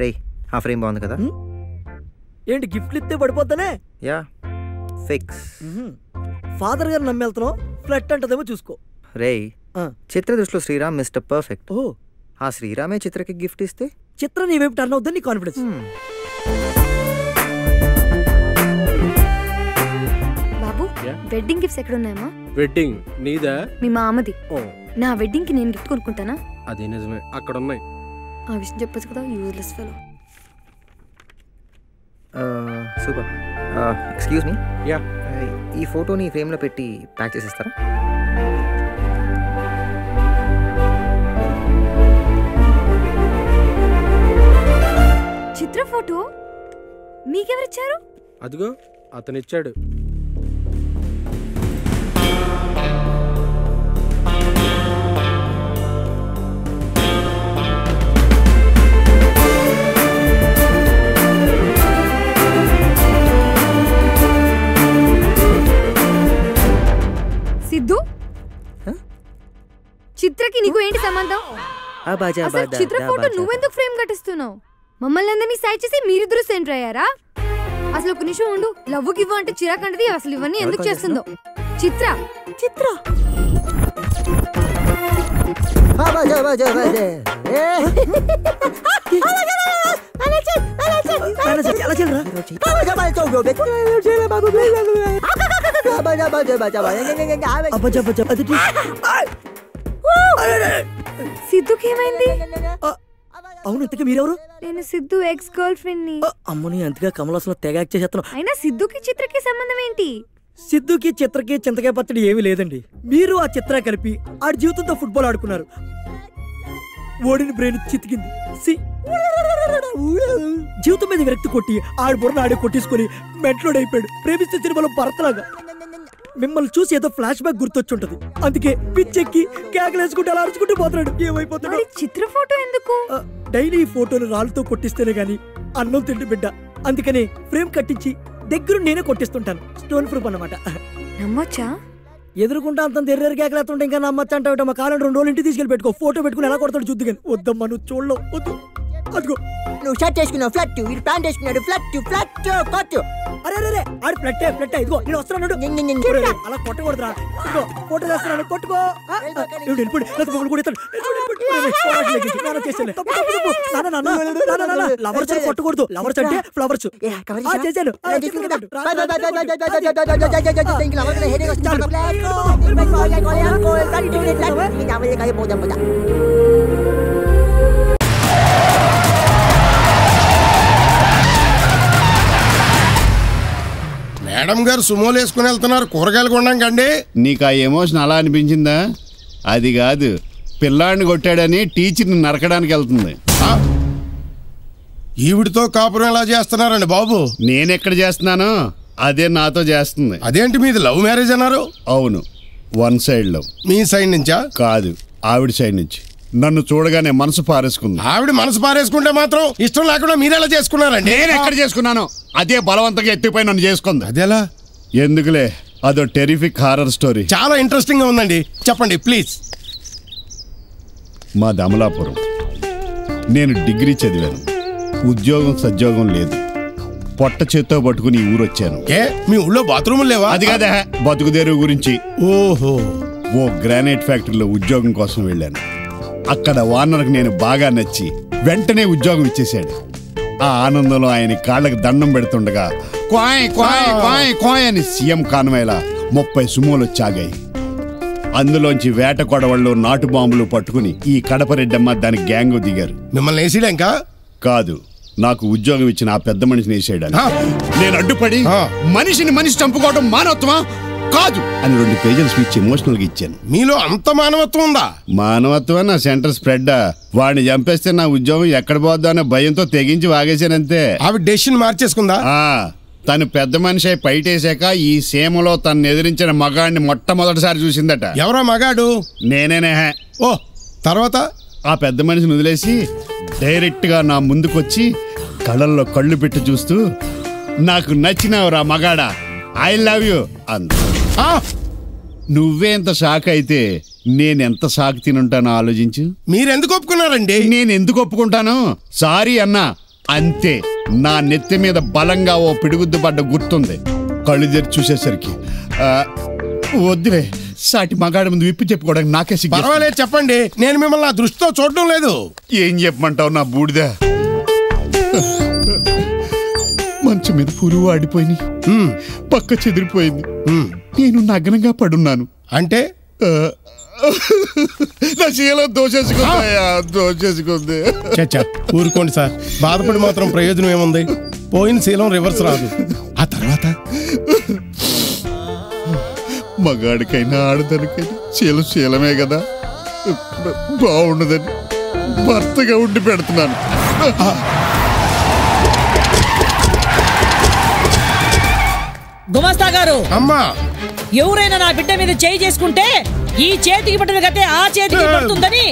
రే ఆ ఫ్రేమ్ బాగుంది కదా? ఏంటి గిఫ్ట్లు ఇస్తే పడిపోతానే? Yeah fix. ఫాదర్ గారు నమ్మెళ్తున్నావు, ఫ్లట్ అంటదేమో చూసుకో. రే చిత్ర దృష్టిలో శ్రీరామ్ మిస్టర్ పర్ఫెక్ట్. ఓ ఆ శ్రీరామే చిత్రకి గిఫ్ట్ ఇస్తే చిత్ర నీ వైపు టర్న్ అవుతుంది, నీ కాన్ఫిడెన్స్. బాబు వెడ్డింగ్ గిఫ్ట్స్ ఎక్కడ ఉన్నాయమ్మా? వెడ్డింగ్ నీదా? మీ మామది. నా వెడ్డింగ్ కి నేను గిఫ్ట్ కొనుక్కుంటానా? అదే నిజమే, అక్కడ ఉన్నాయి. ఆ విషయం చెప్పొచ్చు కదా, useless fellow. Super. Excuse me. Yeah ఈ ఫోటోని ఫ్రేమ్లో పెట్టి ప్యాక్ చేసేస్తారా? చిత్ర ఫోటో మీకెవరిచ్చారు? అదిగో అతను ఇచ్చాడు. సిద్ధు, చిత్రకి నీకు ఏంటి సంబంధం? చిత్ర ఫోటో నువ్వెందుకు ఫ్రేమ్ కట్టిస్తున్నావు? మమ్మల్ని అందరినీ సైడ్ చేసి మీరిద్దరు సెంటర్ అయ్యారా? అసలు ఒక నిమిషం ఉండు. లవ్ గివ్ అంటే చిరాకంటది. అసలు ఇవన్నీ ఎందుకు చేస్తుందో? చిత్ర చిత్ర సిద్ధుకి ఏమైంది? అవును, ఇంతకీ మీరెవరు? నేను సిద్ధు ఎక్స్ గర్ల్ ఫ్రెండ్ ని. అమ్మని అంతగా కమలాసన తెగ యాక్ట్ చేసేస్తాను. అయినా సిద్ధుకి చిత్రకి సంబంధం ఏంటి? సిద్ధుకి చిత్రకి చింతకాయ పచ్చడి ఏమీ లేదండి. మీరు ఆ చిత్ర కలిపి ఆడి జీవితంతో ఫుట్బాల్ ఆడుకున్నారు. ఓడిని బ్రెయిన్ చితికింది. జీవితం మీద విరక్తి కొట్టి ఆడి బుర్ర ఆడి కొట్టేసుకుని మెంట్లోడ్ అయిపోయాడు. ప్రేమిస్తే సినిమాలో భరతలాగా. మిమ్మల్ని చూసి ఏదో ఫ్లాష్ బ్యాక్ గుర్తొచ్చుంటది. అందుకే పిచ్చెక్కి కేకలేసుకుంటూ అలా అరుచుకుంటూ పోతున్నాడు. ఏమైపోతున్నాడు? చిత్ర ఫోటో ఎందుకు? డైలీ ఈ ఫోటోలు రాళ్ళతో కొట్టిస్తేనే గాని అన్నం తిండి బిడ్డ. అందుకని ఫ్రేమ్ కట్టించి దగ్గర నేనే కొట్టిస్తుంటాను. స్టోన్ ప్రూఫ్ అన్నమాట. నమ్మొచ్చా? ఎదురుకుంటా అంత ఎర్రెరు కేకలేస్తుంటే ఇంకా నమ్మచ్చ అంటే మా కాలం 2 రోజులు ఇంటికి తీసుకెళ్ళి పెట్టుకో. ఫోటో పెట్టుకుని ఎలా కొడతాడు చూద్దు. కానీ వద్దమ్మా, నువ్వు చూడలేవు. వద్దు. అదిగో నువ్వు షర్ట్ వేసుకున్నావు ఫ్లట్, వీడు ప్యాంట్ వేసుకున్నాడు ఫ్లట్ ఫ్లట్ కొట్టు. అరే అరే ఆడు ఫ్లట్ ఇదిగో నేను వస్తున్నాడు. అలా కొట్టకూడదురా. ఇదిగో ఫోటో వేస్తున్నాడు, కొట్టుకో. లవర్స్ కొట్టకూడదు. లవర్స్ అంటే ఫ్లవర్స్. చేశాను. మేడం గారు సుమోలు వేసుకుని వెళ్తున్నారు, కూరగాయలు కొనడానికండి. నీకు ఆ ఎమోషన్ అలా అనిపించిందా? అది కాదు, పిల్లాడిని కొట్టాడని టీచర్ని నరకడానికి వెళ్తుంది. ఈవిడితో కాపురం ఎలా చేస్తున్నారండి బాబు? నేనెక్కడ చేస్తున్నాను, అదే నాతో చేస్తుంది. అదేంటి మీది లవ్ మ్యారేజ్ అన్నారు? అవును, 1 సైడ్ లవ్. మీ సైడ్ నుంచా? కాదు, ఆవిడ సైడ్ నుంచి. నన్ను చూడగానే మనసు పారేసుకుంది. ఆవిడ మనసు పారేసుకుంటే మాత్రం ఇష్టం లేకుండా మీరెలా చేసుకున్నారండి? నేను ఎక్కడ చేసుకున్నాను? అదే బలవంతంగా ఎత్తిపోయి నన్ను చేసుకుంది. అదేలా? ఎందుకులే, అదో టెరిఫిక్ హారర్ స్టోరీ. చాలా ఇంట్రెస్టింగ్ గా ఉందండి, చెప్పండి ప్లీజ్. మా అమలాపురం. నేను డిగ్రీ చదివాను, ఉద్యోగం సద్యోగం లేదు. పొట్ట చేత్తో పట్టుకుని ఈ ఊరొచ్చాను. ఏ మీ ఊళ్ళో బాత్రూములు లేవా? అది కాదా, బతుకుదేరు గురించి. ఓహో. ఓ గ్రానైట్ ఫ్యాక్టరీలో ఉద్యోగం కోసం వెళ్ళాను. అక్కడ ఓనర్కి నేను బాగా నచ్చి వెంటనే ఉద్యోగం ఇచ్చేశాడు. ఆ ఆనందంలో ఆయన కాళ్ళకి దండం పెడుతుండగా క్వాయ్ క్వాయ్ క్వాయ్ క్వాయ్ అని సీఎం కాన్వాయ్లా 30 సుమోలు వచ్చాగాయి. అందులోంచి వేట కొడవళ్ళు నాటు బాంబులు పట్టుకుని ఈ కడపరెడ్డమ్మ దాని గ్యాంగ్ దిగారు. మిమ్మల్ని వేసేయడానికా? కాదు, నాకు ఉద్యోగం ఇచ్చిన ఆ పెద్ద మనిషిని వేసేయడానికి. నేను అడ్డుపడి మనిషిని మనిషి చంపుకోవడం మానవత్వమా కాదు అని 2 పేజీల స్పీచ్ ఎమోషనల్ గా ఇచ్చాను. మీలో అంత మానవత్వం ఉందా? మానవత్వం నా సెంటర్ స్ప్రెడ్. వాడిని చంపేస్తే నా ఉద్యోగం ఎక్కడ పోద్దా అనే భయంతో తెగించి వాగేశానంతే. ఆవిడ డెసిషన్ మార్చేసుకుందా? తను పెద్ద మనిషి అయి పైటేశాక ఈ సీమలో తను ఎదిరించిన మగాడిని మొట్టమొదటిసారి చూసిందట. ఎవరా మగాడు? నేనేనే. ఓ, తర్వాత ఆ పెద్ద మనిషిని వదిలేసి డైరెక్ట్ గా నా ముందుకొచ్చి కళ్ళల్లో కళ్ళు పెట్టి చూస్తూ నాకు నచ్చినవరా మగాడా, ఐ లవ్ యూ అంది. నువ్వే ఇంత షాక్ అయితే నేనెంత సాకు తినుంటానో ఆలోచించు. మీరెందుకు ఒప్పుకున్నారండి? నేను ఎందుకు ఒప్పుకుంటాను? సారీ అన్నా, అంతే. నా నెత్తి మీద బలంగా ఓ పిడుగుద్దు పడ్డ గుర్తుంది. కళ్ళు తెరిచి చూసేసరికి వద్దులే, సాటి మగాడి ముందు విప్పి చెప్పుకోవడానికి నాకే సిగ్గు. పర్వాలేదు చెప్పండి, నేను మిమ్మల్ని ఆ దృష్టితో చూడడం లేదు. ఏం చెప్పమంటావు నా బూడిద? మంచం మీద పూలు వాడిపోయింది, పక్క చెదిరిపోయింది, నేను నగ్నంగా పడున్నాను. అంటే నా శీలం దోచేసుకుంది. చచ్చా ఊరుకోండి సార్, బాధపడి మాత్రం ప్రయోజనం ఏముంది? పోయిన శీలం రివర్స్ రాదు. ఆ తర్వాత మగాడికైనా ఆడదానికైనా శీలమే కదా, బాగుండదని భర్తగా ఉండి పెడుతున్నాను. గుమస్తా గారు, అమ్మా, ఎవరైనా నా బిడ్డ మీద చేయి చేసుకుంటే ఈ చేతికి పట్టిన కట్టే ఆ చేతికి పడుతుందని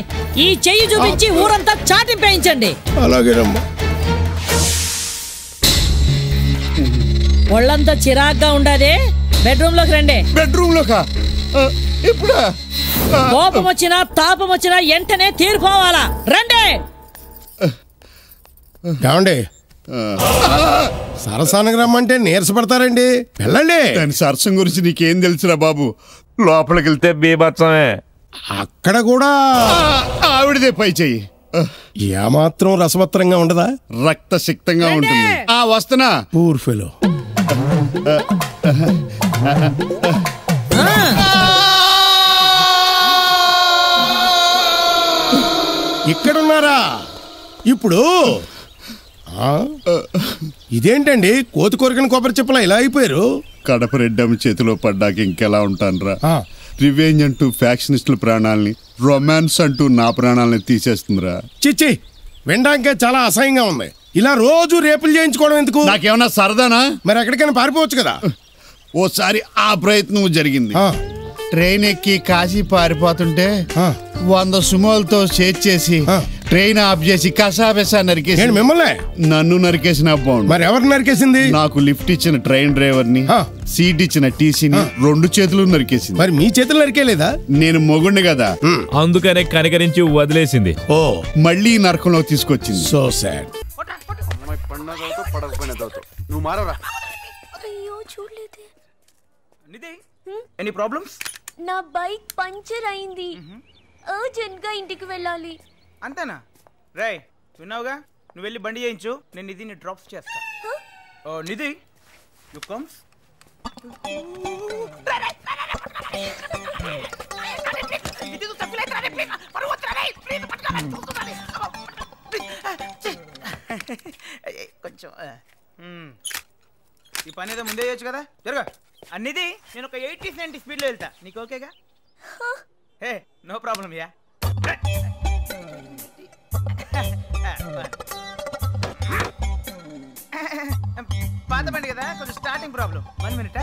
ఈ చెయ్యి చూపించి ఊరంతా చాటింపేయించండి. అలాగేనమ్మా. ఒళ్ళంతా చిరాగ్గా ఉండాలి. బెడ్రూమ్ లోకి రండి. బెడ్రూమ్ లోకా? ఇప్పుడు కోపం వచ్చినా తాపం వచ్చినా వెంటనే తీరిపోవాలా. రండి. ఏమండి, సరసానికి రమ్మంటే నీరసపడతారండి, వెళ్ళండి. దాని సరసం గురించి నీకేం తెలుసురా బాబు? లోపలికి వెళ్తే బీభత్సమే. అక్కడ కూడా ఆవిడదే పై చెయ్యి. ఏమాత్రం రసవత్రంగా ఉండదా? రక్తసిక్తంగా ఉంటుంది. వస్తున్నా. Poor fellow. ఇక్కడున్నారా? ఇప్పుడు ఇదేంటండి, కోతి కొరికిన కొబ్బరి చెప్పలా ఇలా అయిపోయారు? కడప రెడ్డమ్మ చేతిలో పడ్డాక ఇంకెలా ఉంటానురా? రివెంజ్ అంటూ ఫ్యాక్షనిస్టుల ప్రాణాలని, రొమాన్స్ అంటూ నా ప్రాణాలని తీసేస్తుందిరా. చిచ్చి, వినడానికే చాలా అసహ్యంగా ఉంది. ఇలా రోజు రేపులు చేయించుకోవడం ఎందుకు? నాకేమన్నా సరదానా? మరి ఎక్కడికైనా పారిపోవచ్చు కదా. ఓసారి ఆ ప్రయత్నం జరిగింది. ట్రైన్ ఎక్కి కాశీ పారిపోతుంటే 100 సుమోలతో చేసి ట్రైన్ ఆఫ్ చేసి కసాబెసా నరికేసి. మిమ్మల్ని? నన్ను నరికేసిన బాగుండు. మరి ఎవరు నరికేసింది? నాకు లిఫ్ట్ ఇచ్చిన ట్రైన్ డ్రైవర్ని, సీట్ ఇచ్చిన టీసీని 2 చేతులు నరికేసింది. మరి మీ చేతులు నరికేలేదా? నేను మొగుండి కదా, అందుకనే కనికరించి వదిలేసింది. ఓ, మళ్ళీ నరకంలో తీసుకొచ్చింది. So sad. నువ్వు మారరా. అయ్యో చూడలేదే. Any problems? నా బైక్ పంచర్ అయింది, అర్జెంట్ గా ఇంటికి వెళ్ళాలి. అంతేనా? రేయ్, విన్నావుగా, నువ్వు వెళ్ళి బండి చేయించు, నేను నిధిని డ్రాప్స్ చేస్తా. ఓ నిధి, యు కమ్స్. కొంచెం ఈ పని ఏదో ముందే చేయొచ్చు కదా. జరుగా అన్నిది, నేను ఒక 80-90 స్పీడ్లో వెళ్తా. నీకు ఓకేగా? హే, నో ప్రాబ్లం యా. పాత బండి కదా, కొంచెం స్టార్టింగ్ ప్రాబ్లం. 1 మినిట్.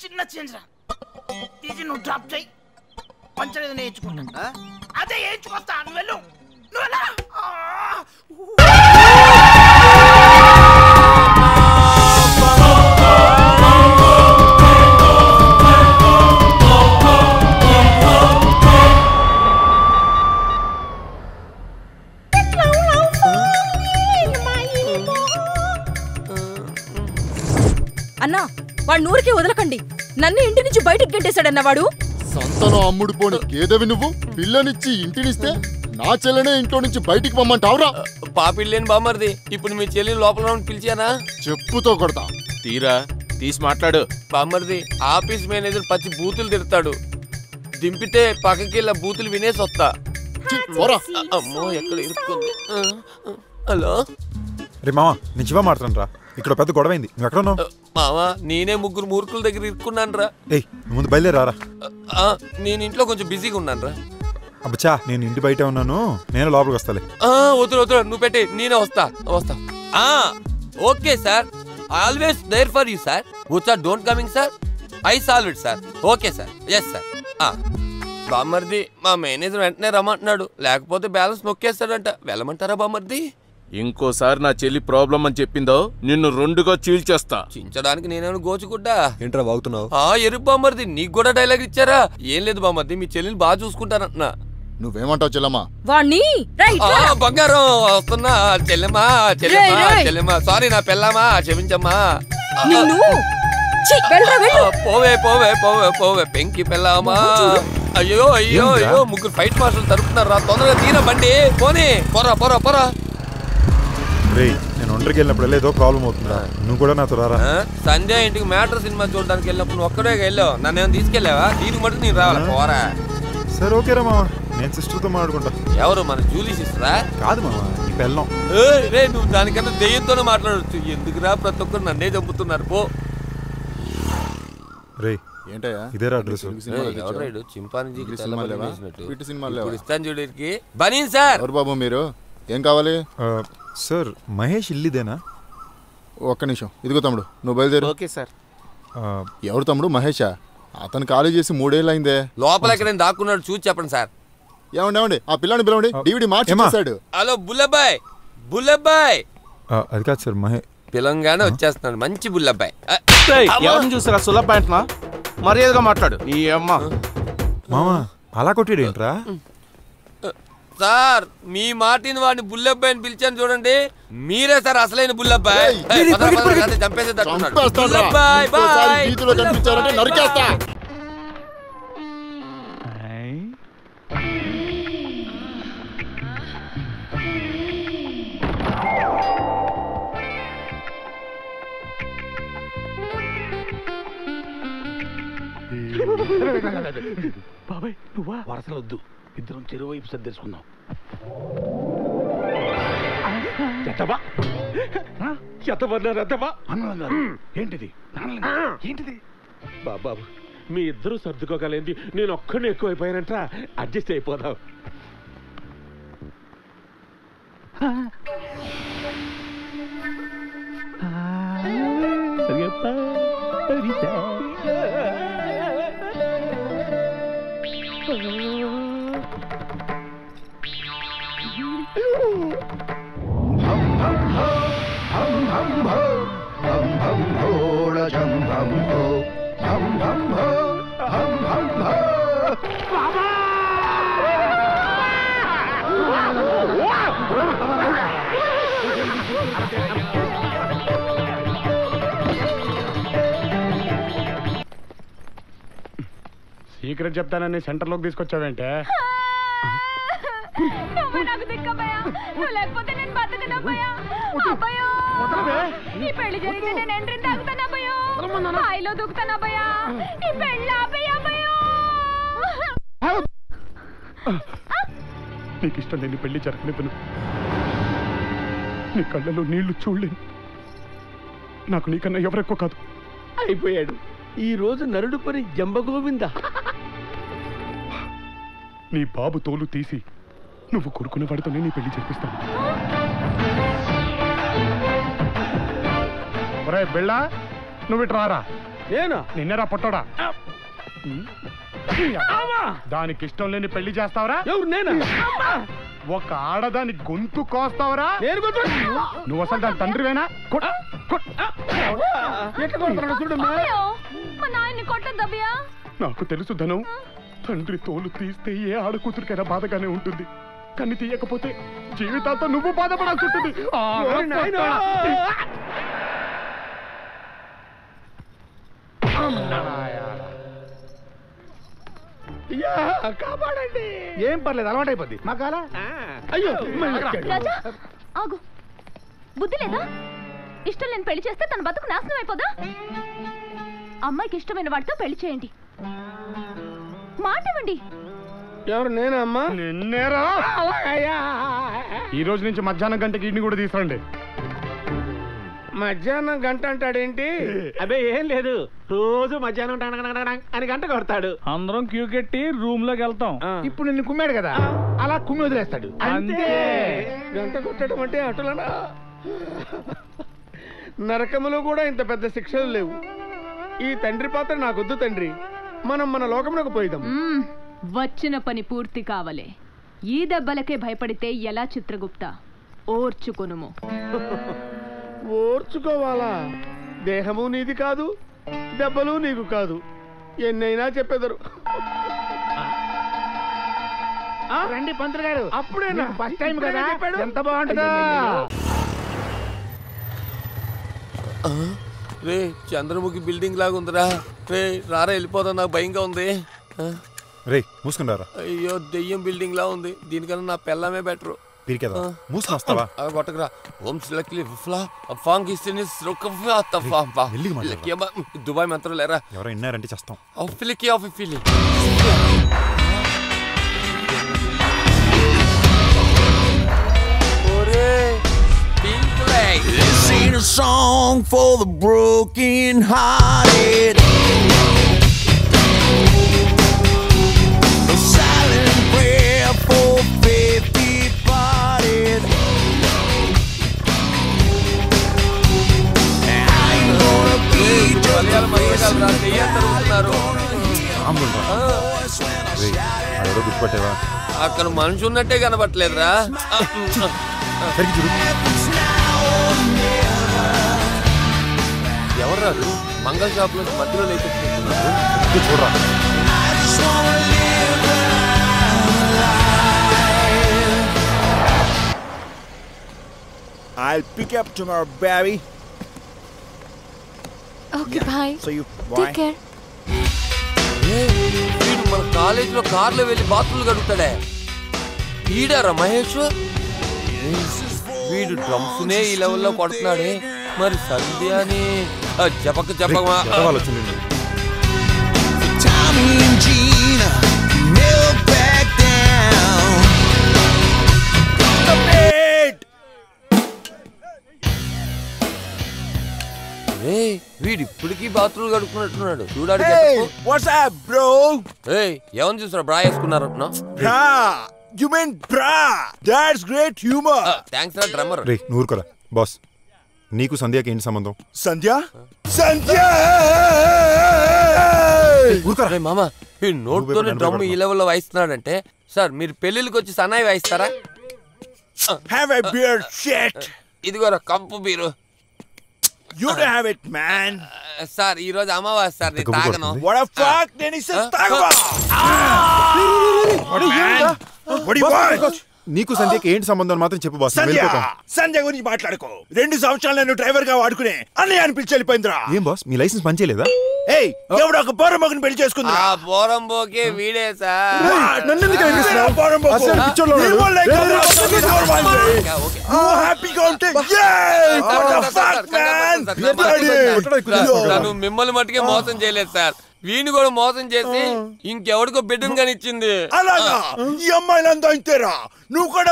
చిన్న చేంజ్ రా, తీసి నువ్వు డ్రాప్ చేయి. పంచర్ ఏదో వేయించుకుంటా. అదే వేయించుకొస్తా, నువ్వు వెళ్ళు. నువ్వు వెళ్ళా. అన్నా, వాడు నూరికి వదలకండి. నన్ను ఇంటి నుంచి బయటకు గెంటేశాడన్న వాడు. సంతలో అమ్ముడు పోని గేదెవి నువ్వు. పిల్లనిచ్చి ఇంటినిస్తే నా చెల్లెనే ఇంట్లో నుంచి బయటికి పొమ్మంటావురా? పాపిల్లేని బామ్మర్ది, ఇప్పుడు మీ చెల్లి లోపల పిలిచానా? చెప్పుతో కొడతా. తీరా తీసి మాట్లాడు. బామ్మర్ది ఆఫీస్ మేనేజర్ పచ్చి బూతులు తిడతాడు. దింపితే పక్కకెళ్ళ బూతులు వినేసి వస్తా. అమ్మో, ఎక్కడ ఇరుక్కుంది. హలో రే మావా, నేను శివ మాట్లాడను రా. ఇక్కడ పెద్ద గొడవైంది, నువ్వు ఎక్కడ ఉన్నావు? మావా, నేనే 3 మూర్ఖుల దగ్గర ఇరుక్కున్నాను రా. ఏయ్, ముందు బయలుదేరారా. నేను ఇంట్లో కొంచెం బిజీగా ఉన్నాను రా. అబ్బచ్చా, నేను ఇంటి బయట ఉన్నాను, నేను లోపలికి వస్తాలే. వద్దు, నువ్వు పెట్టి నేనే వస్తా. Okay sir, always there for you sir. Good sir, don't coming sir. I solve it sir. Okay sir, yes sir. బామ్మర్ది మా మేనేజర్ వెంటనే రమ్మంటున్నాడు, లేకపోతే బ్యాలెన్స్ నొక్కేస్తాడంట. వెళ్ళమంటారా బామ్మర్ది? ఇంకోసారి నా చెల్లి ప్రాబ్లం అని చెప్పిందో నిన్ను రెండుగా చీల్చేస్తా. చించడానికి నేనేమైనా గోచుకుంటా? ఏంట్రా బాగుతున్నావు? ఎరుపు బామ్మర్ది, నీకు కూడా డైలాగ్ ఇచ్చారా? ఏం లేదు బామ్మర్ది, మీ చెల్లిని బాగా చూసుకుంటానంటున్నా. నువ్వేమంటావు చెల్లమ్మా? వాణ్ణి బంగారం వస్తున్నా. చెల్లెమ్మా చెల్లెమ్మా సారీ, నా పెళ్ళామా క్షమించమ్మా. పోవే పోవే పోవే పోవే పెంకి పెళ్ళామా. అయ్యో అయ్యో అయ్యో, ముగ్గురు ఫైట్ మాస్టర్లు తరుపుతున్నారు రా, తొందరగా తీరా బండి. పోనీ పోరా పోరా పోరా. నేను ఒంటరికి వెళ్ళినప్పుడు ఏదో ప్రాబ్లం అవుతుందా? నువ్వు కూడా నాతో రారా. సంధ్య ఇంటికి మ్యాటర్ సినిమా చూడడానికి వెళ్ళినప్పుడు నువ్వు ఒక్కడే వెళ్ళావు, నన్ను ఏమైనా తీసుకెళ్ళావా? దీనికి మటుకు నేను రావాలా? పోరా. సరే ఓకేరా మామ, నేను సిస్టర్తో మాట్లాడుకుంటా. ఎవరు? మన జూలీ సిస్టరా? కాదు మామ, నీ పెళ్ళం. రే నువ్వు దానికన్నా దెయ్యంతోనే మాట్లాడచ్చు. ఎందుకురా ప్రతి ఒక్కరు నన్నే చంపుతున్నారు? పో. రే ఏంటయ్యా ఇదేరా అడ్రస్? చింపాంజీ సినిమా ఇస్తాను చూడరికి. బనీన్ సార్. ఎవరు బాబు మీరు? ఏం కావాలి? సార్ మహేష్ ఇల్లుదేనా? ఒక్క నిమిషం. ఇదిగో తమ్ముడు, నువ్వు బయలుదేరు. Okay sir. ఎవరు తమ్ముడు? మహేషా? అతను ఖాళీ చేసి 3 ఏళ్ళు అయిందే. లోపల ఎక్కడైనా దాక్కున్నాడు, చూసి చెప్పండి సార్. ఏమండి ఆ పిల్లని పిలవండి, డివిడి మార్చేసాడు. హలో బుల్లబ్బాయ్, బుల్లబ్బాయ్. అది కాదు సార్, మహేష్ పిలంగానే వచ్చేస్తున్నాడు, మంచి బుల్లబ్బాయ్. ఎవరిని చూసారా సులభ అంటున్నా? మర్యాదగా మాట్లాడు. నీ అమ్మ మామా అలా కొట్టాడేంట్రా? సార్ మీ మాటిని వాడిని బుల్లబ్బాయి అని పిలిచాను చూడండి. మీరే సార్ అసలైన బుల్లబ్బాయ్. చంపేసేటట్టున్నాడు. బాబాయ్ నువ్వా? వరసలు వద్దు, ఇద్దరం చెరువు వైపు సర్దేసుకుందాం. ఏంటిది ఏంటిది? బాబాబు మీ ఇద్దరు సర్దుకోగలేంది, నేను ఒక్కడిని ఎక్కువైపోయానంట. అడ్జస్ట్ అయిపోదాం. సీక్రెట్ చెప్తానని సెంటర్లోకి తీసుకొచ్చావేంటే? నాకు దిక్కబోయా, నువ్వు లేకపోతే నేను బతకనబోయా. అబ్బయ్యో, ఈ పెళ్లి జరిగితే నేను ఎంట్రీ తాగుతానబోయో, హాయిలో దూకుతానబోయా. ఈ పెళ్ళి ఆపేయబోయో. నీకు ఇష్టం లేని పెళ్లి జరగనివ్వను. నీ కళ్ళలో నీళ్లు చూడలేను. నాకు నీకన్నా ఎవరెక్కువ కాదు. అయిపోయాడు ఈ రోజు నరుడు పని జంబగోవింద. నీ బాబు తోలు తీసి నువ్వు కొడుకున్న వాడితోనే నీ పెళ్లి జరిపిస్తాను. ఒరే బెళ్ళా, నువ్వు ఇటు రారా. నేనా? నిన్నరా పొట్టోడా. దానికి ఇష్టం లేని పెళ్లి చేస్తావరా? ఎవరు? నేనా? ఒక ఆడదాని గొంతు కోస్తావరా? నేను నువ్వు అసలు దాని తండ్రివేనా? నాకు తెలుసు ధనం, తండ్రి తోలు తీస్తే ఏ ఆడకూతురికైనా బాధగానే ఉంటుంది, కానీ తీయకపోతే జీవితాంతో నువ్వు బాధపడాల్సి ఉంటుంది. కాపాడండి. ఏం పర్లేదు, అలవాటు అయిపోద్ది. మా కాల. అయ్యో రాజా ఆగు, బుద్ధి లేదా? ఇష్టం లేని పెళ్లి చేస్తే తన బతుకు నాశనం అయిపోదా? అమ్మాయికి ఇష్టమైన వాడితో పెళ్లి చేయండి. మాట ఇవ్వండి. ఎవరు? నేనా అమ్మా? నిన్నేరా. ఈ రోజు నుంచి మధ్యాహ్నం గంటకి ఇంటిని కూడా తీసుకురండి. మధ్యాహ్నం గంట అంటాడేంటి? అదే ఏం లేదు, రోజు మధ్యాహ్నం అని గంట కొడతాడు. అందరం క్యూ కట్టి రూమ్ లోకి వెళ్తాం. ఇప్పుడు నిన్ను కుమ్మాడు కదా, అలా కుమ్మి వదిలేస్తాడు అంతే. గంట కొట్టడం అంటే అటులనా? నరకములో కూడా ఇంత పెద్ద శిక్షలు లేవు. ఈ తండ్రి పాత్ర నాకొద్దు తండ్రి, మనం మన లోకంలోకి పోయిదాం. వచ్చిన పని పూర్తి కావలే. ఈ దెబ్బలకే భయపడితే ఎలా చిత్రగుప్త? ఓర్చుకొనుము. ఓర్చుకోవాలా? దేహము నీది కాదు, దెబ్బలు నీకు కాదు. ఎన్నైనా చెప్పేదరు. రండి పంతులు గారు. అప్పుడేనా? ఫస్ట్ టైం కదా, ఎంత బాగుంటుందా? రే చంద్రముఖి బిల్డింగ్ లాగా ఉందిరా. రే రారా వెళ్ళిపోదా, నాకు భయంగా ఉంది. రే మూసుకున్నారా? అయ్యో దెయ్యం బిల్డింగ్ లా ఉంది. దీనికన్నా నా పెళ్ళమే బెటరు. మూసుకుని వస్తావా? కొట్టకరా. దుబాయ్ మంత్రం లేరా? ఎవరో విన్నారంటే చేస్తాం. This ain't a song for the broken hearted. A silent prayer for faith departed. I ain't gonna be just a face గుర్తుపట్టేవా? అక్కడ మనిషి ఉన్నట్టే కనబట్టలేదురా. ఎవరు రాదు? మంగళ షాప్ లో మధ్యలో లేకపోతున్నారు. చూడరా. I'll pick up tomorrow, baby. Okay, bye. So you Take care. వీడు మన కాలేజీలో కార్లో వెళ్ళి బాత్రూమ్లు కడుగుతాడే. ఈడారా మహేష్? వీడు డ్రమ్స్ నే ఈ లెవెల్లో కొడుతున్నాడే. మరి సంధ్యాని చెప్పక చెప్పమా? Tommy and Gina never back down. వీడు ఇప్పటికీ బాత్రూమ్ కడుక్కున్నట్టున్నాడు. చూడాడు. What's up, bro? ఎవరిని చూసారా బ్రా వేసుకున్నారు? Bra. You mean bra? That's great humor. Thanks రా డ్రమ్మర్. రే నూరుకోరా. బాస్ నీకు సంధ్యకి ఏంటి సంబంధం? సంధ్య మామ ఈ నోట్తోనే డ్రమ్ ఈ లెవెల్లో వాయిస్తున్నాడంటే, సార్ మీరు పెళ్లిళ్ళకి వచ్చి సన్నాయి వాయిస్తారా? Have a beer, shit. ఇదిగోరా కంపు beer. You don't have it, man. Sir ఈ రోజు అమావాస్య సార్, నేను తాగను. What the fuck? నేను ఇస్తా తాగవా? What do you want? నీకు సంధ్యకి ఏంటి సంబంధం మాత్రం చెప్పు బాస్. సంధ్య గురించి మాట్లాడుకో. 2 సంవత్సరాలు నన్ను డ్రైవర్ గా వాడుకునే అన్నయ్య అని పిలిచి వెళ్ళిపోయిందిరా. ఏం బాస్ మీ లైసెన్స్ పనిచేయలేదా? ఏయ్ ఎవడో ఒక పోరంబోకుని పెళ్లి చేసుకుంది. ఆ పోరంబోకే వీడే సార్. నన్ను ఎందుకు ఎగిరిస్తున్నావు? పోరంబోకు అసలు పిచ్చోడు. హ్యాపీగా ఉంటే నన్ను మిమ్మల్ని మట్టుకే మోసం చేయలేదు సార్, వీణి కూడా మోసం చేసి ఇంకెవడికో బిడ్డను కనిచ్చింది. అలాగా? ఈ అమ్మాయిలంతా ఇంతేరా? నువ్వు కూడా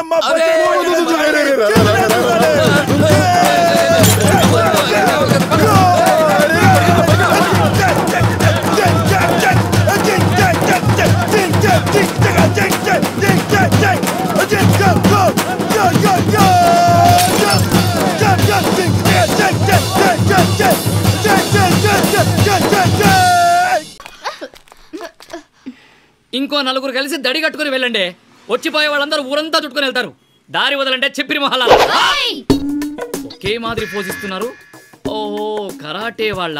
ఇంకో నలుగురు కలిసి దడి కట్టుకుని వెళ్ళండి. వచ్చిపోయే వాళ్ళందరూ ఊరంతా చుట్టుకుని వెళ్తారు. దారి వదలంటే చెప్పిరి మొహాల ఒకే మాదిరి పోజిస్తున్నారు. ఓహో కరాటే వాళ్ళ.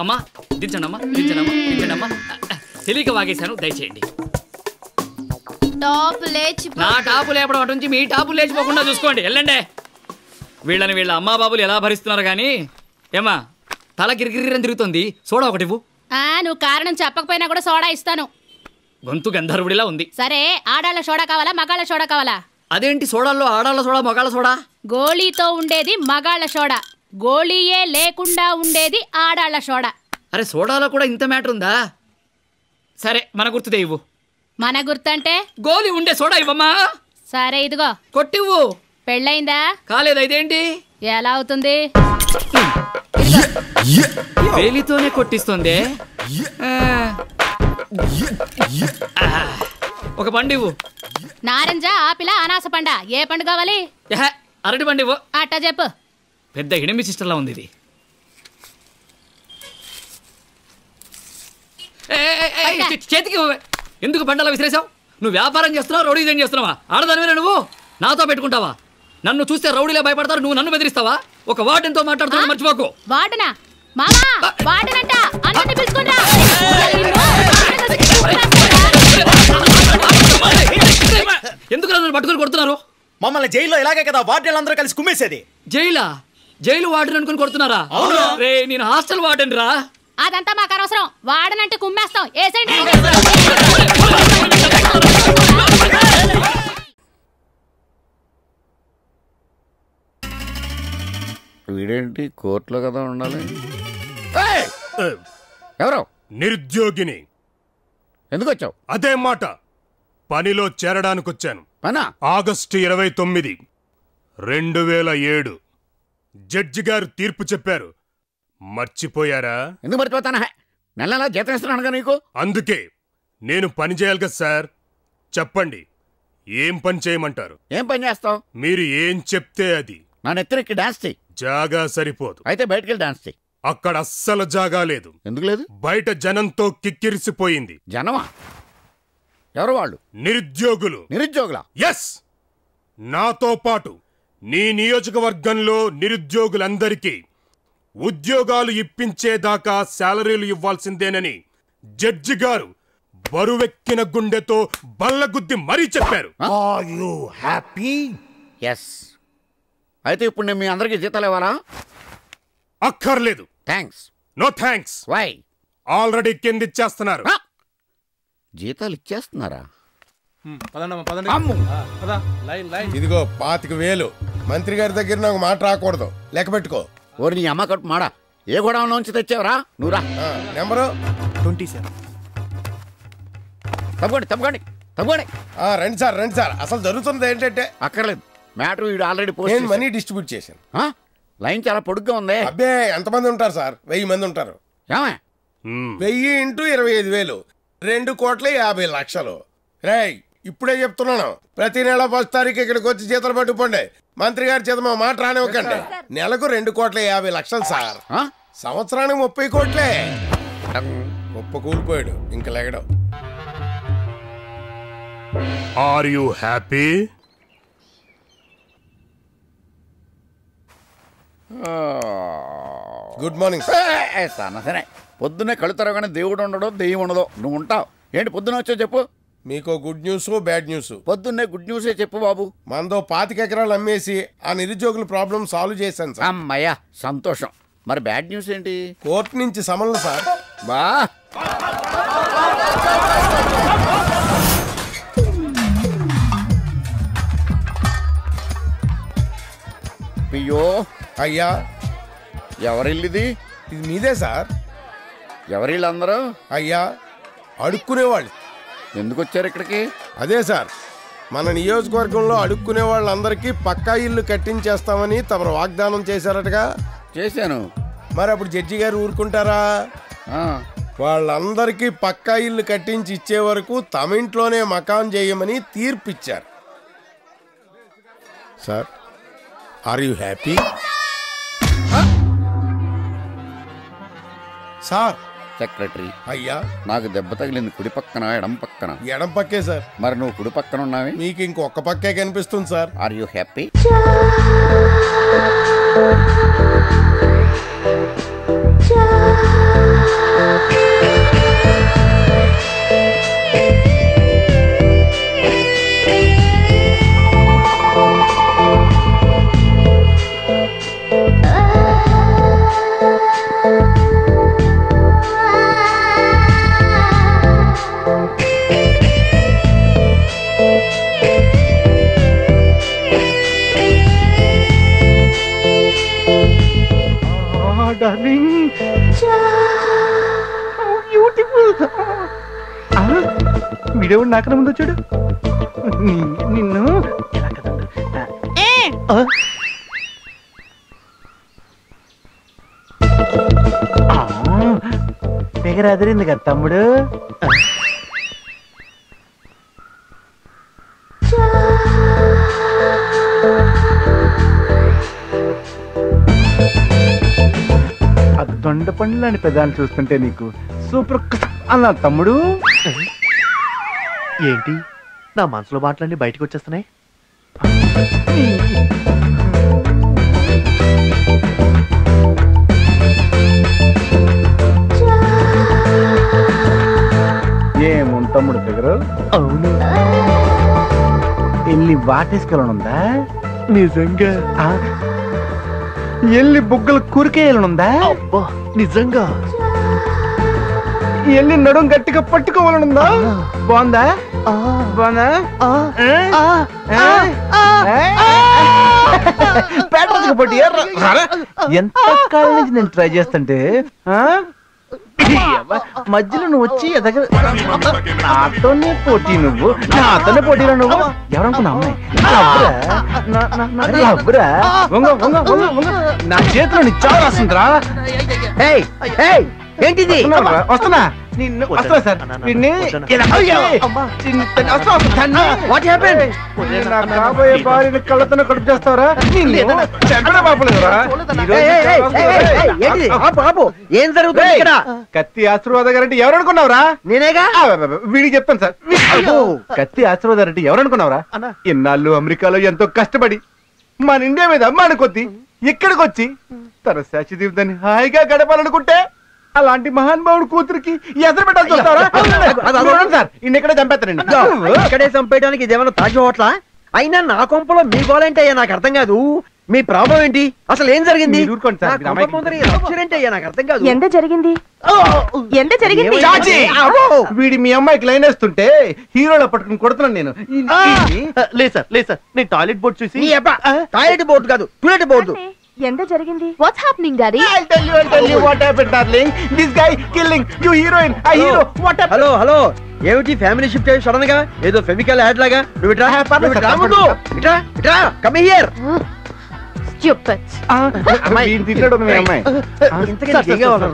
అమ్మా దించండమ్మా దించండమ్మా దించండమ్మా. తెలియక వాగేశాను, దయచేయండి. నా టాపు లేపడం అటు నుంచి మీ టాపు లేచిపోకుండా చూసుకోండి. వెళ్ళండి. వీళ్ళని వీళ్ళ అమ్మా బాబులు ఎలా భరిస్తున్నారు కానీ. ఏమా తల గిరిగిరిని తిరుగుతుంది, సోడా ఒకటి ఇవ్వు. నువ్వు కారణం చెప్పకపోయినా కూడా సోడా ఇస్తాను. గొంతు గంధర్వుడిలా ఉంది. సరే ఆడాళ్ళ సోడా కావాలా మగాళ్ళ సోడా కావాలా? అదేంటి సోడాల్లో ఆడాళ్ళ సోడా మగాళ్ళ సోడా? గోళీతో ఉండేది మగాళ్ళ సోడా, గోళీయే లేకుండా ఉండేది ఆడాళ్ళ సోడా. అరే సోడాలో కూడా ఇంత మ్యాటర్ ఉందా? సరే మన గుర్తుదే ఇవ్వు. మన గుర్తంటే గోళీ ఉండే సోడా ఇవ్వమ్మా. సరే ఇదిగో కొట్టివ్వు. పెళ్ళయిందా? కాలేదు. ఇదేంటి ఎలా అవుతుంది? వేలితోనే కొట్టిస్తుంది. ఒక పండు ఇవ్వు. నారింజ ఆపిల అనాస పండ ఏ పండు కావాలి? అరటి పండు ఇవ్వు. అట్టా చెప్పు. పెద్ద ఎనిమి సిస్టర్లా ఉంది ఇది. చేతికి ఎందుకు బండలా విసిరేసావు? నువ్వు వ్యాపారం చేస్తున్నావా, రౌడీజం చేస్తున్నావా? ఆడదానివేనా నువ్వు? నాతో పెట్టుకుంటావా? నన్ను చూస్తే రౌడీలే భయపడతారు, నువ్వు నన్ను బెదిరిస్తావా? ఒక వార్డెన్తో మాట్లాడుతున్నా, మర్చిపోకు. వార్డెనా? మామా వార్డెనంట, అందరిని పిలుచుకున్నా. ఎందుకు నన్ను పట్టుకుని కొడుతున్నారు? మమ్మల్ని జైల్లో ఇలాగే కదా వార్డెన్లు అందరూ కలిసి కుమ్మేసేది. జైలు వార్డెన్ అనుకుని కొడుతున్నారా? రే నేను హాస్టల్ వార్డెన్ రా. అదంతా మాకు అనవసరం. వార్డెనంటే కుమ్మేస్తాం. వీడేంటి కోర్టులో కదా ఉండాలి? ఎవరు? నిరుద్యోగిని. ఎందుకు వచ్చావు? అదే మాట, పనిలో చేరడానికి వచ్చాను. పనా? ఆగస్టు 29, 2007 జడ్జి గారు తీర్పు చెప్పారు. మర్చిపోయారా? ఎందుకు మర్చిపోతానా? నెల నెలా జీతం ఇస్తున్నానుగా నీకు. అందుకే నేను పని చేయాలి కదా సార్. చెప్పండి, ఏం పని చేయమంటారు? ఏం పని చేస్తావు? మీరు ఏం చెప్తే అది. నా నెత్తిరెక్కి డాన్స్ చెయ్యి. జాగా సరిపోదు. అయితే బయటకెళ్ళి డాన్స్ చెయ్యి. అక్కడ అస్సలు జాగా లేదు. ఎందుకు లేదు? బయట జనంతో కిక్కిరిసిపోయింది. జనమా? ఎవరు వాళ్ళు? నిరుద్యోగులు. నిరుద్యోగులా? ఎస్, నాతో పాటు నీ నియోజకవర్గంలో నిరుద్యోగులందరికీ ఉద్యోగాలు ఇప్పించేదాకా శాలరీలు ఇవ్వాల్సిందేనని జడ్జి గారు బరువెక్కిన గుండెతో బల్లగుద్ది మరీ చెప్పారు. ఎస్. అయితే ఇప్పుడు నేను మీ అందరికీ జీతాలు ఇవ్వాలా? అక్కర్లేదు. Thanks. No thanks. Why? Already కింద ఇచ్చేస్తున్నారు. జీతాలు ఇచ్చేస్తున్నారా? ఇదిగో 25,000. మంత్రి గారి దగ్గర నాకు మాట రాకూడదు, లెక్క పెట్టుకో. ఓరి నీ అమ్మ కట్టు మాడా, ఏ గోడౌన్ నుంచి తెచ్చావరా నువ్వురా? నెంబరు 27. తప్పకండి. రండి సార్. అసలు జరుగుతున్నది ఏంటంటే అక్కర్లేదు. మ్యాటర్ వీడు ఆల్రెడీ పోస్ట్ మనీ డిస్ట్రిబ్యూట్ చేశాను. లైన్ చాలా పొడుగ్గా ఉంది. అబ్బే ఎంతమంది ఉంటారు సార్? 1000 మంది ఉంటారు. 1000 ఇంటూ 25,000 2,50,00,000. రేయ్ ఇప్పుడే చెప్తున్నాను, ప్రతి నెల 1 తారీఖు ఇక్కడికి వచ్చి జీతాలు పట్టుకోండి. మంత్రి గారి చేత మా మాట రానివ్వకండి. నెలకు 2,50,00,000 సార్. సంవత్సరానికి 30 కోట్లే. గొప్ప కూలిపోయాడు, ఇంక లెగడం. Are you happy? Good morning సరే. పొద్దున్నే కళ్ళు తెరవగానే దేవుడు ఉండడో దెయ్యం ఉండదో. నువ్వు ఉంటావు ఏంటి? పొద్దున్న వచ్చావు చెప్పు. మీకు గుడ్ న్యూస్, బ్యాడ్ న్యూస్. పొద్దున్నే గుడ్ న్యూసే చెప్పు బాబు. మనదో 25 ఎకరాలు అమ్మేసి ఆ నిరుద్యోగుల ప్రాబ్లం సాల్వ్ చేశాను సార్. అమ్మయ్యా సంతోషం. మరి బ్యాడ్ న్యూస్ ఏంటి? కోర్టు నుంచి సమన్లు సార్. బా అయ్యో అయ్యా, ఎవరిల్లిది? ఇది మీదే సార్. ఎవరిళ్ళందరూ? అయ్యా అడుక్కునేవాళ్ళు. ఎందుకు వచ్చారు ఇక్కడికి? అదే సార్, మన నియోజకవర్గంలో అడుక్కునే వాళ్ళందరికీ పక్కా ఇల్లు కట్టించేస్తామని తమరు వాగ్దానం చేశారటగా. చేశాను. మరి అప్పుడు జడ్జి గారు ఊరుకుంటారా? వాళ్ళందరికీ పక్కా ఇల్లు కట్టించి ఇచ్చే వరకు తమ ఇంట్లోనే మకాన్ చేయమని తీర్పు ఇచ్చారు సార్. Are you happy sir? Secretary అయ్యా, నాకు దెబ్బ తగిలింది కుడి పక్కన ఎడం పక్కన? ఎడం పక్కే సార్. మరి నువ్వు కుడి పక్కన ఉన్నావి? మీకు ఇంకొక పక్కే కనిపిస్తుంది సార్. Are you happy? వీడేవాడు నాకన్నా ముందు వచ్చాడు. నిన్ను దగ్గర అదిరింది కదా తమ్ముడు. ఆ దొండ పండ్లు అని పెదాన్ని చూస్తుంటే నీకు సూపర్ అన్నా తమ్ముడు. ఏంటి నా మనసులో మాటలన్నీ బయటకు వచ్చేస్తున్నాయి? ఏముంతమ్ముడు ఫిగరు? అవును, ఎల్లి వాటేసుకెళ్ళనుందా? నిజంగా. ఎల్లి బుగ్గలు కూరికేయాలనుందా? అబ్బా నిజంగా. ఎల్లి నడుం గట్టిగా పట్టుకోవాలనుందా? బాగుందా? బాగుందా? పేటకు పట్టి ఎంత కాలం నుంచి నేను ట్రై చేస్తుంటే మధ్యలో నువ్వు వచ్చి దగ్గర నాతోనే పోటీ, నాతోనే పోటీలో నువ్వు. ఎవరనుకున్నా అమ్మాయి? నా చేతిలో నీ చావు రాస్తుందిరా. ఏంటిది? వస్తున్నా వస్తున్నా సార్. కాబోయే భార్యని కళ్ళతోనే కడుపు చేస్తావరా? ఏం జరుగుతుంది ఇక్కడ? కత్తి ఆశీర్వాద గారంటే ఎవరనుకున్నావురా? నేనేగా. వీడికి చెప్తాను సార్. కత్తి ఆశీర్వాద గారంటే ఎవరనుకున్నావురా? ఇన్నాళ్ళు అమెరికాలో ఎంతో కష్టపడి మన ఇండియా మీద అమ్మాని కొద్ది ఇక్కడికి వచ్చి తన శాశ్వత జీవితాన్ని హాయిగా గడపాలనుకుంటే అలాంటి మహానుభావుడు కూతురికి ఎదురు పెట్టాల్సి వస్తారా సార్? ఇక్కడే చంపేస్తానండి. ఇక్కడే చంపేయడానికి ఇదేమన్నా తాజ్ హోటలా? అయినా నా కొంపలో మీ గోలేంటి అయ్యా నాకు అర్థం కాదు. మీ ప్రాబ్లం ఏంటి? అసలు ఏం జరిగింది? నాకు అర్థం కాదు. ఎంత జరిగింది? ఎంత జరిగింది? వీడి మీ అమ్మాయికి లైన్ వేస్తుంటే హీరోలో పట్టుకుని కొడుతున్నాను నేను. లేదు సార్, లేదు సార్, నేను టాయిలెట్ బోర్డు చూసి. టాయిలెట్ బోర్డు కాదు, టూలెట్ బోర్డు. ఎంత జరిగింది? What's happening daddy? I'll tell you what happened, darling. This guy killing you heroine. A hero. What happened? Hello ఏమిటి ఫ్యామిలీ షిఫ్ట్ అయ్యి సడన్ గా ఏదో ఫెవికల్ యాడ్ లాగా? నువ్వు ఇట్రా కమ్ హియర్. స్టూపిడ్.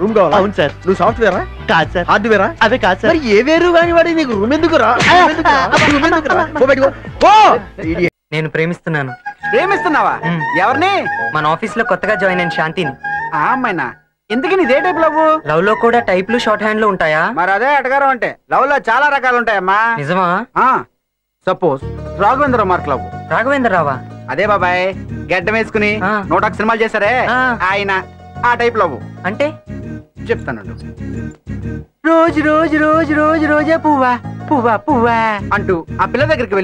రూమ్ కావాలా? అవును సార్. నువ్వు సాఫ్ట్వేరా? కాదు సార్. హార్డ్వేరా? అదే కాదు సార్. మరి ఏ వేరు కాని వాడి నీకు రూమ్ ఎందుకురా? నేను ప్రేమిస్తున్నాను. ప్రేమిస్తున్నావా? ఎవరిని? మన ఆఫీస్ లో కొత్తగా జాయిన్ అయిన శాంతిని. ఆ అమ్మాయినా? ఎందుకని ఇదే టైప్ లవ్? లవ్ లో కూడా టైప్లు షార్ట్ హ్యాండ్ లో ఉంటాయా? మరి అదే అటగారం అంటే లవ్ లో చాలా రకాలు ఉంటాయమ్మా. నిజమా? Suppose Raghavendra mark love. రాఘవేంద్రరావా? అదే బాబాయ్, గడ్డం వేసుకుని 100 సినిమాలు చేశారే ఆయన. ఆ టైప్ లవ్ అంటే చెప్తాను. రోజు రోజు రోజు రోజు రోజే పువ్వా పువ్వా పువ్వా అంటూ ఆ పిల్ల దగ్గరికి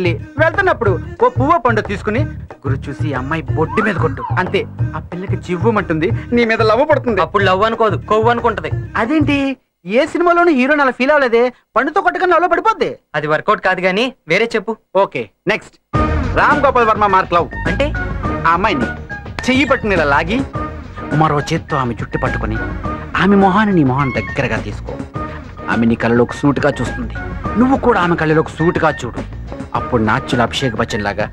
వెళ్తున్నప్పుడు ఓ పువ్వ పండు తీసుకుని గురు చూసి అమ్మాయి బొడ్డు మీద కొట్టు. అంతే, ఆ పిల్లకి చివ్వమంటుంది, నీ మీద లవ్ పడుతుంది. అప్పుడు లవ్ అనుకోదు, కొవ్వు అనుకుంటది. అదేంటి? ఏ సినిమాలోనూ హీరోని అలా ఫీల్ అవ్వలేదే? పండుతో కొట్టగానే లవ్ లో పడిపోద్ది. అది వర్కౌట్ కాదు గానీ వేరే చెప్పు. Okay, next Ram Gopal Varma mark love. అంటే ఆ అమ్మాయిని చెయ్యి పట్టుకుని ఇలా లాగి మరో చేత్తో ఆమె జుట్టు పట్టుకుని ఆమె మొహాన్ని నీ మొహాన్ని దగ్గరగా తీసుకో. ఆమె నీ కళ్ళలోకి సూటుగా చూస్తుంది, నువ్వు కూడా ఆమె కళ్ళలోకి సూటుగా చూడు. అప్పుడు నాచుల అభిషేక్ బచ్చన్ లాగా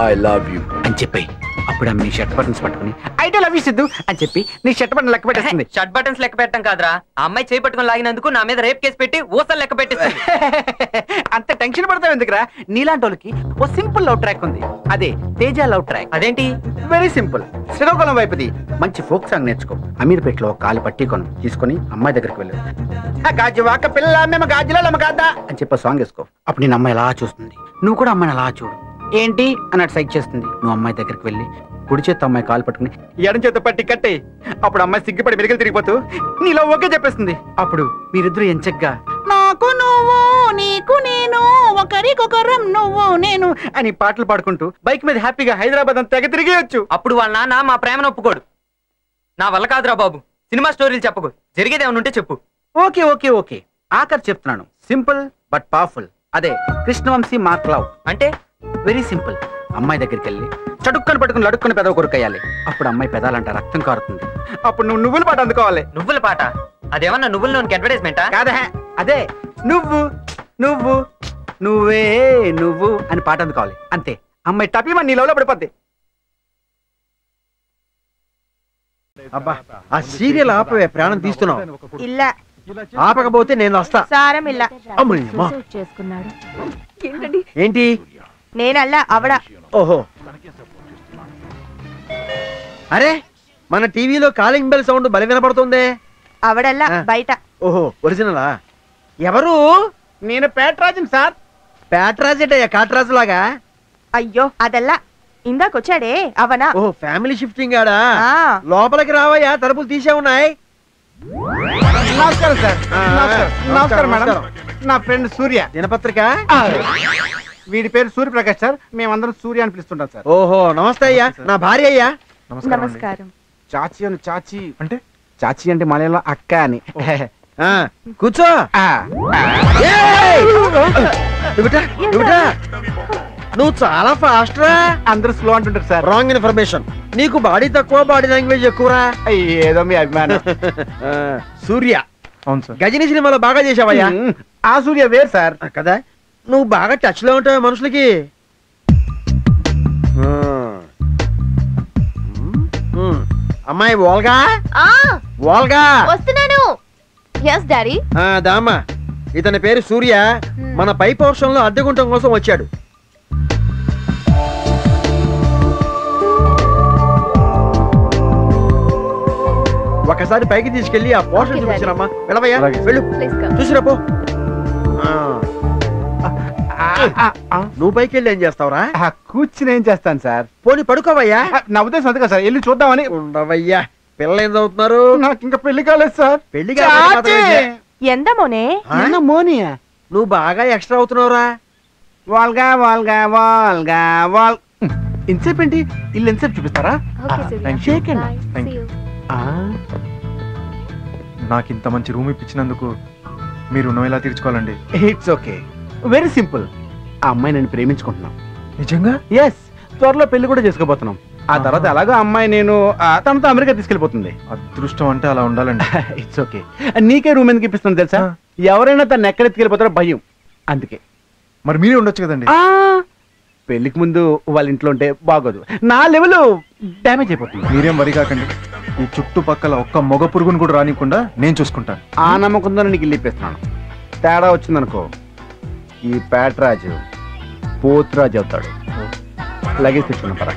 ఐ లవ్ యూ అని చెప్పి అప్పుడు ఆమె నీ షర్ట్ బటన్స్ పట్టుకుని ఐ లవ్ యూ సిద్ధు అని చెప్పి నీ షర్ట్ బటన్ లెక్క పెట్టేస్తుంది. షర్ట్ బటన్స్ లెక్క పెట్టడం కాదురా, ఆ అమ్మాయి చేయి పట్టుకుని లాగినందుకు నా మీద రేప్ కేసు పెట్టి ఊసలు లెక్క పెట్టిస్తుంది. అంత టెన్షన్ పడతావు ఎందుకురా? నీలాంటి వాళ్ళకి ఓ సింపుల్ లవ్ ట్రాక్ ఉంది, అదే తేజ లవ్ ట్రాక్. అదేంటి? Very simple. శ్రీకాకుళం వైపుది మంచి ఫోక్ సాంగ్ నేర్చుకో. అమీర్పేటలో కాలు పట్టి తీసుకొని అమ్మాయి దగ్గరికి వెళ్ళు. గాజువాక పిల్ల మేము గాజుల కాదా అని చెప్పి సాంగ్ వేసుకో. అప్పుడు నేను అమ్మాయి అలా చూస్తుంది, నువ్వు కూడా అమ్మాయిని అలా చూడు. ఏంటి అన్నట్టు సైక్ చేస్తుంది. నువ్వు అమ్మాయి దగ్గరికి వెళ్ళి కుడి చేత అమ్మాయి కాలు పట్టుకుని ఎడం చేత పట్టి కట్టే. అప్పుడు అమ్మాయి సిగ్గుపడి మెరుగులు తిరిగిపోతూ నీలో ఓకే చెప్పేస్తుంది. అప్పుడు మీరిద్దరు ఎంచగ్గా నాకు నువ్వు నీకు నేను ఒకరికొకరం నువ్వు నేను అని పాటలు పాడుకుంటూ బైక్ మీద హ్యాపీగా హైదరాబాద్ అంతా తెగ తిరిగేయచ్చు. అప్పుడు వాళ్ళ నాన్న మా ప్రేమను ఒప్పుకోడు. నా వల్ల కాదురా బాబు, సినిమా స్టోరీలు చెప్పకు, జరిగేది ఏమైనా ఉంటే చెప్పు. ఓకే ఓకే ఓకే, ఆఖరి చెప్తున్నాను. Simple but powerful. అదే కృష్ణవంశీ మార్క్ లవ్. అంటే వెరీ సింపుల్. అమ్మాయి దగ్గరికి వెళ్ళి చటుక్కని పట్టుకుని లడుక్కుని పెదవ కొరుకేయాలి. అప్పుడు అమ్మాయి పెదాలంట రక్తం కారుతుంది. అప్పుడు నువ్వు నువ్వుల పాట అందుకోవాలి. నువ్వుల పాట? అదేమన్నా నువ్వుల నూనెకి అడ్వర్టైజ్మెంటా? కాదా, అదే నువ్వు నువ్వు నువ్వే నువ్వు అని పాట అందుకోవాలి. అంతే, అమ్మాయి టపీమని నీ లవ్లో పడిపోద్ది. అబ్బా, ఆ సీరియల్ ఆపవే, ప్రాణం తీస్తున్నావు. ಇಲ್ಲ ఆపకపోతే నేను వస్తా. సారం ಇಲ್ಲ. అమ్మా చేసుకున్నాడు. ఏంటి? నేనల్ల అవడ. ఓహో, అరే మన టీవీలో కాలింగ్ బెల్ సౌండ్ బలి వినపడుతుందే. అవడల్ల బయట. ఓహో, ఒరిజినలా? ఎవరు? నేను పేటరాజుని సార్. పేట్రాజ్ ఏంటయ్యా కాట్రాజు లాగా? అయ్యో అదల్లా ఇందాకొచ్చాడే అవనా. ఓ ఫ్యామిలీ షిఫ్టింగ్ ఆడా? లోపలికి రావయ్యా, తలుపులు తీసే ఉన్నాయి. నమస్కారం సార్. నమస్కారం మేడం. నా ఫ్రెండ్ సూర్య. దినపత్రిక. వీడి పేరు సూర్యప్రకాష్ సార్. మేమందరం సూర్య అని పిలుస్తుంటాం సార్. ఓహో నమస్తే అయ్యా, నా భార్య అయ్యా. నమస్కారం. చాచి అని చాచి అంటే చాచి అంటే మలయాళంలో అక్క అని. కూర్చో. నువ్వు చాలా ఫాస్ట్ రా. అందరూ స్లో అంటుంటారు సార్. Wrong information. నీకు బాడీ తక్కువ, బాడీ లాంగ్వేజ్ ఎక్కువరా. ఏదో మీ అభిమానం. సూర్య. అవును సార్. గజని సినిమాలో బాగా చేసావయ్యా. ఆ సూర్య వేరు సార్. కదా నువ్వు బాగా టచ్ లో ఉంటావు మనుషులకి. అమ్మాయి వాల్గా వాల్గా వస్తున్నాను. Yes daddy. దామా, ఇతని పేరు సూర్య. మన పై పోర్షన్ లో అద్దె గుంటం కోసం వచ్చాడు. ఒకసారి పైకి తీసుకెళ్లి ఆ పోర్షన్ చూపించరమ్మా. వెళ్ళవయ్యా, వెళ్ళు చూసిరా పో. నువ్వు పైకి వెళ్ళి ఏం చేస్తావురా? కూర్చుని ఏం చేస్తాను సార్. పోనీ పడుకోవయ్యా. నా ఉద్దేశం అది కదా సార్, వెళ్ళి చూద్దామని. ఉండవయ్యా, పిల్లలు ఏం చదువుతున్నారు? నాకు ఇంకా పెళ్లి కాలేదు సార్. పెళ్లి ఎంత మోనే? మోనియా? నువ్వు బాగా ఎక్స్ట్రా అవుతున్నావురా. వాల్గా వాల్గా వాల్గా వాల్. ఎంతసేపు ఏంటి? ఇల్లు ఎంతసేపు చూపిస్తారా? నాకు ఇంత మంచి రూమ్ ఇప్పించినందుకు మీరు రుణం ఎలా తీర్చుకోవాలండి? It's okay, very simple. ఆ అమ్మాయి నేను ప్రేమించుకుంటున్నాం. నిజంగా? ఎస్, త్వరలో పెళ్లి కూడా చేసుకోబోతున్నాం. ఆ తర్వాత ఎలాగో అమ్మాయి నేను తనతో అమెరికా తీసుకెళ్లిపోతుంది. అదృష్టం అంటే అలా ఉండాలండి. It's okay. నీకే రూమ్ ఎందుకు ఇప్పిస్తాను తెలుసా? ఎవరైనా తను ఎక్కడ ఎత్తుకెళ్ళిపోతారో భయం, అందుకే. మరి మీరే ఉండొచ్చు కదండి. పెళ్లికి ముందు వాళ్ళ ఇంట్లో ఉంటే బాగోదు, నా లెవెల్ డ్యామేజ్ అయిపోతుంది. మీరేం వరి కాకండి. ఈ చుట్టుపక్కల ఒక్క మొగ పురుగును కూడా రానికుండా నేను చూసుకుంటాను. ఆ నమ్మకంతో నీకు ఇల్లు ఇప్పిస్తున్నాను. తేడా వచ్చిందనుకో, ఈ పేట్రాజు పోతురాజు అవుతాడు. లగేజ్ తెచ్చుకున్న పరా.